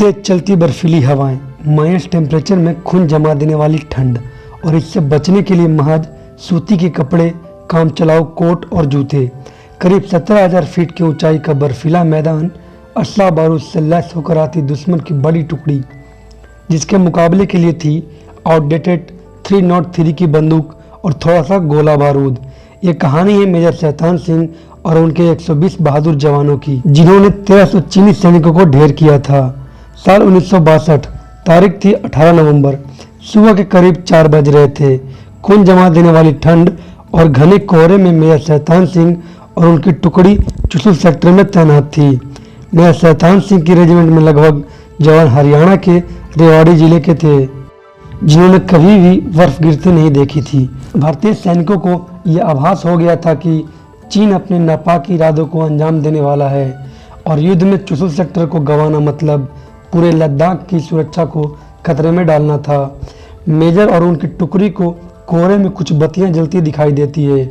तेज चलती बर्फीली हवाएं, माइनस टेम्परेचर में खून जमा देने वाली ठंड और इससे बचने के लिए महज सूती के कपड़े, काम चलाऊ कोट और जूते। करीब 17,000 फीट की ऊंचाई का बर्फीला मैदान, असला बारूद से लैस होकर आती दुश्मन की बड़ी टुकड़ी, जिसके मुकाबले के लिए थी आउटडेटेड 303 की बंदूक और थोड़ा सा गोला बारूद। ये कहानी है मेजर शैतान सिंह और उनके 120 बहादुर जवानों की, जिन्होंने 1300 चीनी सैनिकों को ढेर किया था। साल 1962, तारीख थी 18 नवंबर। सुबह के करीब 4 बज रहे थे। खून जमा देने वाली ठंड और घने कोहरे में मेजर शैतान सिंह और उनकी टुकड़ी चुशुल सेक्टर में तैनात थी। मेजर शैतान सिंह की रेजिमेंट में लगभग जवान हरियाणा के रेवाड़ी जिले के थे, जिन्होंने कभी भी बर्फ गिरते नहीं देखी थी। भारतीय सैनिकों को यह आभास हो गया था कि चीन अपने नापाक इरादों को अंजाम देने वाला है और युद्ध में चुशुल सेक्टर को गंवाना मतलब पूरे लद्दाख की सुरक्षा को खतरे में डालना था। मेजर और उनकी टुकड़ी को कोहरे में कुछ बत्तियां जलती दिखाई देती है।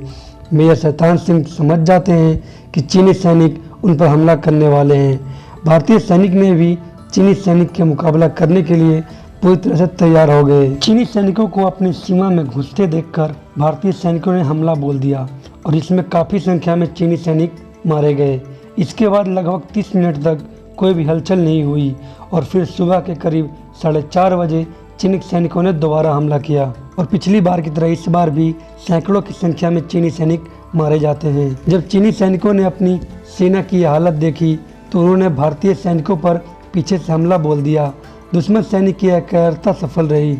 मेजर शैतान सिंह समझ जाते हैं कि चीनी सैनिक उन पर हमला करने वाले हैं। भारतीय सैनिक ने भी चीनी सैनिक के मुकाबला करने के लिए पूरी तरह से तैयार हो गए। चीनी सैनिकों को अपनी सीमा में घुसते देखकर भारतीय सैनिकों ने हमला बोल दिया और इसमें काफ़ी संख्या में चीनी सैनिक मारे गए। इसके बाद लगभग 30 मिनट तक कोई भी हलचल नहीं हुई और फिर सुबह के करीब 4:30 बजे चीनी सैनिकों ने दोबारा हमला किया और पिछली बार की तरह इस बार भी सैकड़ों की संख्या में चीनी सैनिक मारे जाते हैं। जब चीनी सैनिकों ने अपनी सेना की हालत देखी तो उन्होंने भारतीय सैनिकों पर पीछे से हमला बोल दिया। दुश्मन सैनिक की एकाग्रता सफल रही।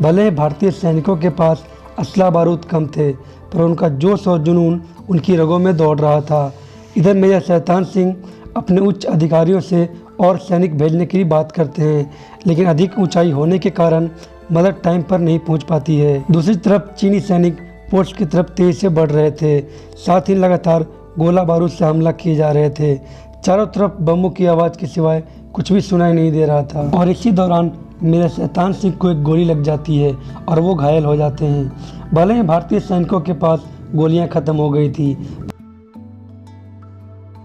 भले ही भारतीय सैनिकों के पास असला बारूद कम थे, पर उनका जोश और जुनून उनकी रगों में दौड़ रहा था। इधर मेजर शैतान सिंह अपने उच्च अधिकारियों से और सैनिक भेजने की बात करते हैं, लेकिन अधिक ऊंचाई होने के कारण मदद टाइम पर नहीं पहुंच पाती है। दूसरी तरफ चीनी सैनिक पोस्ट की तरफ तेजी से बढ़ रहे थे, साथ ही लगातार गोला बारूद से हमला किए जा रहे थे। चारों तरफ बमों की आवाज़ के सिवाय कुछ भी सुनाई नहीं दे रहा था और इसी दौरान मेजर शैतान सिंह को एक गोली लग जाती है और वो घायल हो जाते हैं। भले ही भारतीय सैनिकों के पास गोलियां खत्म हो गई थी,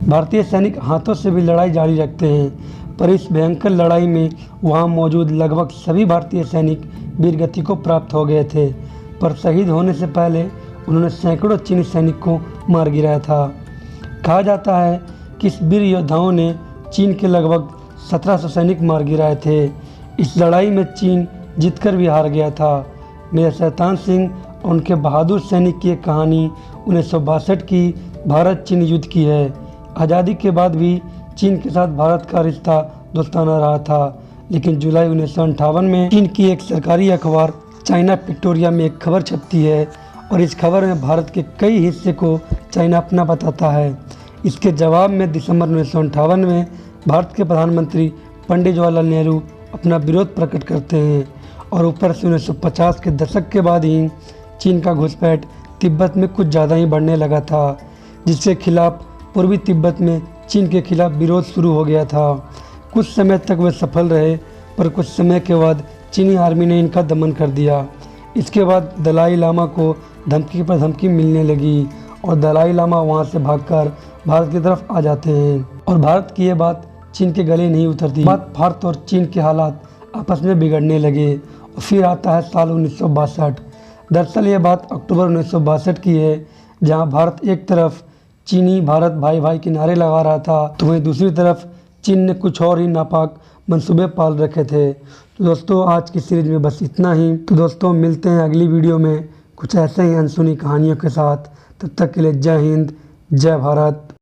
भारतीय सैनिक हाथों से भी लड़ाई जारी रखते हैं, पर इस भयंकर लड़ाई में वहां मौजूद लगभग सभी भारतीय सैनिक वीरगति को प्राप्त हो गए थे। पर शहीद होने से पहले उन्होंने सैकड़ों चीनी सैनिक को मार गिराया था। कहा जाता है कि इस वीर योद्धाओं ने चीन के लगभग 1700 सैनिक मार गिराए थे। इस लड़ाई में चीन जीतकर भी हार गया था। मेजर शैतान सिंह और उनके बहादुर सैनिक की एक कहानी 1962 की भारत चीन युद्ध की है। आज़ादी के बाद भी चीन के साथ भारत का रिश्ता दोस्ताना रहा था, लेकिन जुलाई 1958 में चीन की एक सरकारी अखबार चाइना पिक्टोरिया में एक खबर छपती है और इस खबर में भारत के कई हिस्से को चाइना अपना बताता है। इसके जवाब में दिसंबर 1958 में भारत के प्रधानमंत्री पंडित जवाहरलाल नेहरू अपना विरोध प्रकट करते हैं और ऊपर से 1950 के दशक के बाद ही चीन का घुसपैठ तिब्बत में कुछ ज़्यादा ही बढ़ने लगा था, जिसके खिलाफ पूर्वी तिब्बत में चीन के खिलाफ विरोध शुरू हो गया था। कुछ समय तक वे सफल रहे, पर कुछ समय के बाद चीनी आर्मी ने इनका दमन कर दिया। इसके बाद दलाई लामा को धमकी पर धमकी मिलने लगी और दलाई लामा वहां से भागकर भारत की तरफ आ जाते हैं और भारत की ये बात चीन के गले नहीं उतरती। भारत और चीन के हालात आपस में बिगड़ने लगे और फिर आता है साल 1962। दरअसल ये बात अक्टूबर 1962 की है, जहाँ भारत एक तरफ चीनी भारत भाई भाई के नारे लगा रहा था, तो वहीं दूसरी तरफ चीन ने कुछ और ही नापाक मंसूबे पाल रखे थे। तो दोस्तों, आज की सीरीज में बस इतना ही। तो दोस्तों, मिलते हैं अगली वीडियो में कुछ ऐसे ही अनसुनी कहानियों के साथ। तब तक के लिए जय हिंद, जय भारत।